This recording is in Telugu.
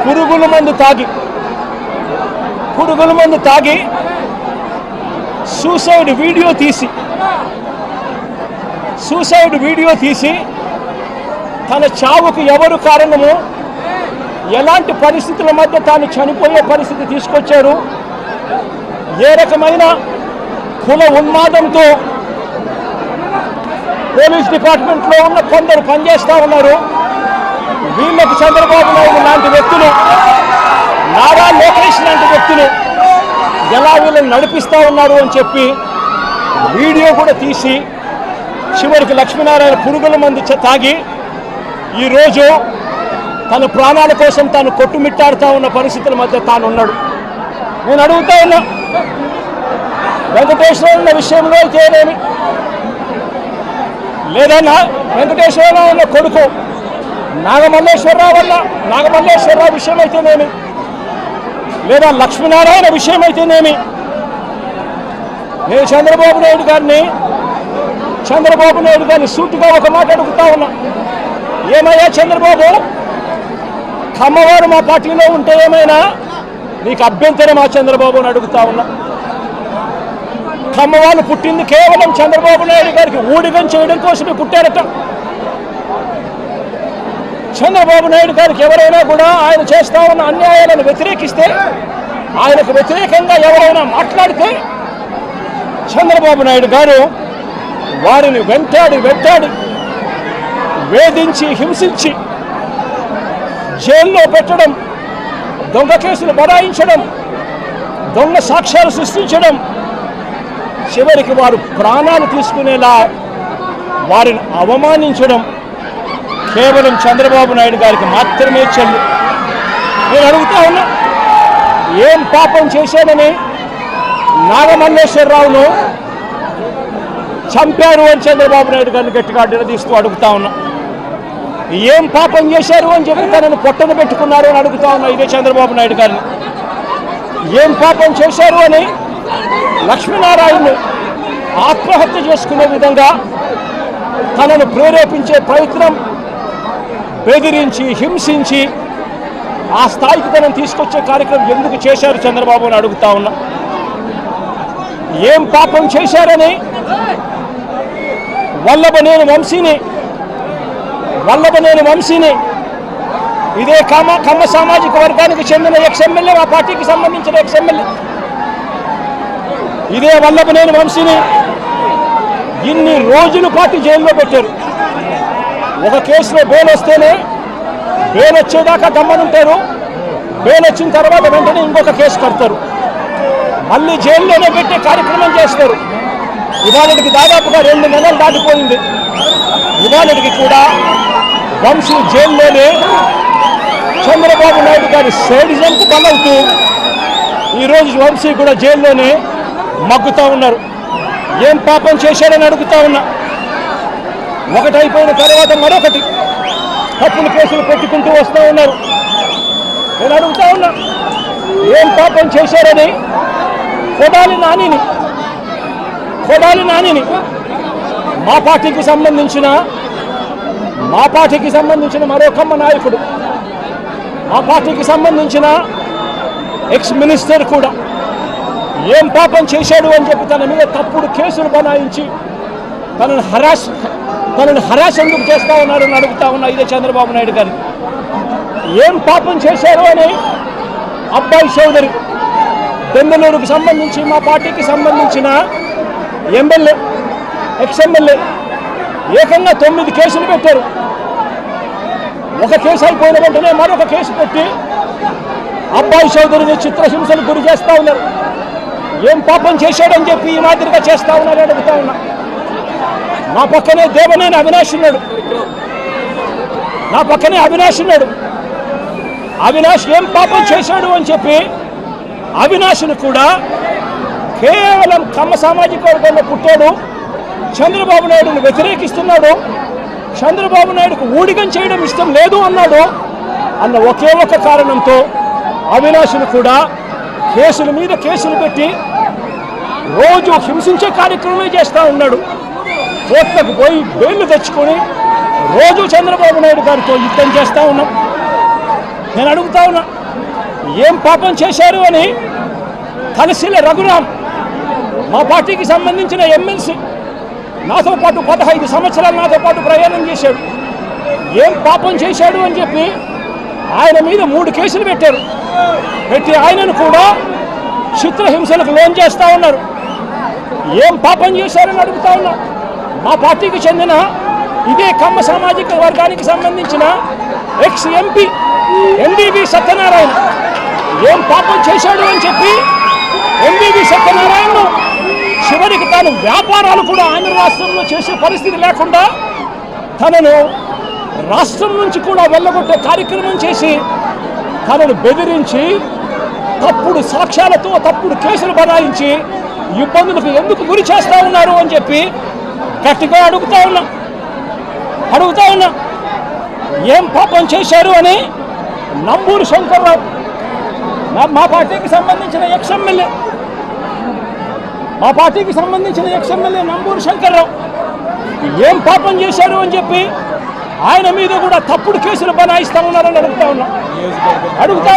పురుగుల మందు తాగి సూసైడ్ వీడియో తీసి తన చావుకు ఎవరు కారణము, ఎలాంటి పరిస్థితుల మధ్య తాను చనిపోయే పరిస్థితి తీసుకొచ్చారు, ఏ రకమైన కుల ఉన్మాదంతో పోలీస్ డిపార్ట్మెంట్లో ఉన్న కొందరు పనిచేస్తూ ఉన్నారు. వీళ్ళకు చంద్రబాబు నాయుడు లాంటి వ్యక్తులు, నారా లోకేష్ లాంటి వ్యక్తులు ఎలా వీళ్ళని నడిపిస్తూ ఉన్నారు అని చెప్పి వీడియో కూడా తీసి చివరికి లక్ష్మీనారాయణ పురుగుల మందు తాగి ఈరోజు తన ప్రాణాల కోసం తాను కొట్టుమిట్టాడుతూ ఉన్న పరిస్థితుల మధ్య తాను ఉన్నాడు. నేను అడుగుతా ఉన్నా, వెంకటేశ్వర ఉన్న విషయంలో అయితేనేమి, లేదా వెంకటేశ్వరరావు ఉన్న కొడుకు నాగమల్లేశ్వరరావు విషయం అయితేనేమి, లేదా లక్ష్మీనారాయణ విషయం అయితేనేమి, నేను చంద్రబాబు నాయుడు గారిని సూటిగా ఒక మాట అడుగుతా ఉన్నా. ఏమయ్యా చంద్రబాబు, కమ్మవారు మా పార్టీలో ఉంటే ఏమైనా నీకు అభ్యంతరం ఆ చంద్రబాబు అని అడుగుతా ఉన్నా. కమ్మవాళ్ళు పుట్టింది కేవలం చంద్రబాబు నాయుడు గారికి ఊడిగం చేయడం కోసమే పుట్టారట. చంద్రబాబు నాయుడు గారికి ఎవరైనా కూడా ఆయన చేస్తా ఉన్న అన్యాయాలను వ్యతిరేకిస్తే, ఆయనకు వ్యతిరేకంగా ఎవరైనా మాట్లాడితే చంద్రబాబు నాయుడు గారు వారిని వెంటాడి వేధించి హింసించి జైల్లో పెట్టడం, దొంగ కేసులు బనాయించడం, దొంగ సాక్ష్యాలు సృష్టించడం, చివరికి వారు ప్రాణాలు తీసుకునేలా వారిని అవమానించడం కేవలం చంద్రబాబు నాయుడు గారికి మాత్రమే చెల్లు. నేను అడుగుతా ఉన్నా, ఏం పాపం చేశాడని నాగమల్లేశ్వరరావును చంపారు అని చంద్రబాబు నాయుడు గారిని గట్టిగా నిలదీస్తూ అడుగుతా ఉన్నా. ఏం పాపం చేశారు అని చెప్పి తనను పొట్టను పెట్టుకున్నారు అని అడుగుతా ఉన్నా ఇదే చంద్రబాబు నాయుడు గారిని. ఏం పాపం చేశారు అని లక్ష్మీనారాయణను ఆత్మహత్య చేసుకునే విధంగా తనను ప్రేరేపించే ప్రయత్నం, బెదిరించి హింసించి ఆ స్థాయికి తనను తీసుకొచ్చే కార్యక్రమం ఎందుకు చేశారు చంద్రబాబు అని అడుగుతా ఉన్నా. ఏం పాపం చేశారని వల్లభనేని వంశీని ఇదే కమ్మ సామాజిక వర్గానికి చెందిన ఎక్స్ఎమ్మెల్యే, మా పార్టీకి సంబంధించిన ఎక్స్ఎమ్మెల్యే ఇదే వల్లభనేని వంశీని ఇన్ని రోజుల పాటు జైల్లో పెట్టారు. ఒక కేసులో బెయిల్ వస్తేనే బెయిల్ వచ్చేదాకా గమ్మనుంటారు, బెయిల్ వచ్చిన తర్వాత వెంటనే ఇంకొక కేసు కడతారు, మళ్ళీ జైల్లోనే పెట్టే కార్యక్రమం చేస్తారు. ఇవాళకి దాదాపుగా 2 నెలలు దాటిపోయింది. ఇవాళకి కూడా వంశీ జైల్లోనే చంద్రబాబు నాయుడు గారి సైడిజంకు బలవుతూ ఈరోజు వంశీ కూడా జైల్లోనే మగ్గుతూ ఉన్నారు. ఏం పాపం చేశారని అడుగుతా ఉన్నా. ఒకటి అయిపోయిన తర్వాత మరొకటి తప్పుడు కేసులు పెట్టుకుంటూ వస్తూ ఉన్నారు. నేను అడుగుతా ఉన్నా, ఏం పాపం చేశారని కొడాలి నానిని మా పార్టీకి సంబంధించిన మరో కమ్మ నాయకుడు, మా పార్టీకి సంబంధించిన ఎక్స్ మినిస్టర్ కూడా ఏం పాపం చేశాడు అని చెప్పి తన మీద తప్పుడు కేసులు బనాయించి తనను హరాస్ ఎందుకు చేస్తూ ఉన్నారని అడుగుతా ఉన్నా ఇదే చంద్రబాబు నాయుడు గారిని. ఏం పాపం చేశారు అని అబ్బాయి చౌదరి, బెంగళూరుకు సంబంధించి మా పార్టీకి సంబంధించిన ఎమ్మెల్యే, ఎక్స్ఎమ్మెల్యే ఏకంగా 9 కేసులు పెట్టారు. ఒక కేసు అయిపోయిన వెంటనే మరొక కేసు పెట్టి అబ్బాయి చౌదరిని చిత్రహింసలు గురి చేస్తూ ఉన్నారు. ఏం పాపం చేశాడని చెప్పి ఈ మాదిరిగా చేస్తూ ఉన్నారని అడుగుతా ఉన్నా. నా పక్కనే దేవనేని అవినాష్ ఉన్నాడు. అవినాష్ ఏం పాపం చేశాడు అని చెప్పి అవినాష్ను కూడా కేవలం కమ్మ సామాజిక వర్గంలో పుట్టాడు, చంద్రబాబు నాయుడుని వ్యతిరేకిస్తున్నాడు, చంద్రబాబు నాయుడుకు ఊడిగం చేయడం ఇష్టం లేదు అన్నాడు అన్న ఒకే ఒక కారణంతో అవినాష్ను కూడా కేసుల మీద కేసులు పెట్టి రోజు హింసించే కార్యక్రమమే చేస్తూ ఉన్నాడు. కోర్టులకు పోయి బెయిల్ తెచ్చుకొని రోజు చంద్రబాబు నాయుడు గారితో యుద్ధం చేస్తూ ఉన్నాం. నేను అడుగుతా ఉన్నా, ఏం పాపం చేశారు అని తలసిల రఘురామ్ మా పార్టీకి సంబంధించిన ఎమ్మెల్సీ నాతో పాటు 15 సంవత్సరాలు నాతో పాటు ప్రయాణం చేశాడు. ఏం పాపం చేశాడు అని చెప్పి ఆయన మీద 3 కేసులు పెట్టారు. పెట్టి ఆయనను కూడా చిత్రహింసలకు లోన్ చేస్తూ ఉన్నారు. ఏం పాపం చేశారని అడుగుతా ఉన్నా. మా పార్టీకి చెందిన ఇదే కమ్మ సామాజిక వర్గానికి సంబంధించిన ఎక్స్ ఎంపీ ఎంబీబీ సత్యనారాయణ ఏం పాపం చేశాడు అని చెప్పి ఎంబీబీ సత్యనారాయణను చివరికి తాను వ్యాపారాలు కూడా ఆంధ్ర రాష్ట్రంలో చేసే పరిస్థితి లేకుండా తనను రాష్ట్రం నుంచి కూడా వెళ్ళగొట్టే కార్యక్రమం చేసి తనను బెదిరించి తప్పుడు సాక్ష్యాలతో తప్పుడు కేసులు బనాయించి ఇబ్బందులకు ఎందుకు గురి చేస్తూ ఉన్నారు అని చెప్పి గట్టిగా అడుగుతా ఉన్నా. ఏం పాపం చేశారు అని నంబూరు శంకర్రావు మా పార్టీకి సంబంధించిన ఎక్స్ ఎమ్మెల్యే నంబూరు శంకర్రావు ఏం పాపం చేశారు అని చెప్పి ఆయన మీద కూడా తప్పుడు కేసులు బనాయిస్తా ఉన్నారని అడుగుతా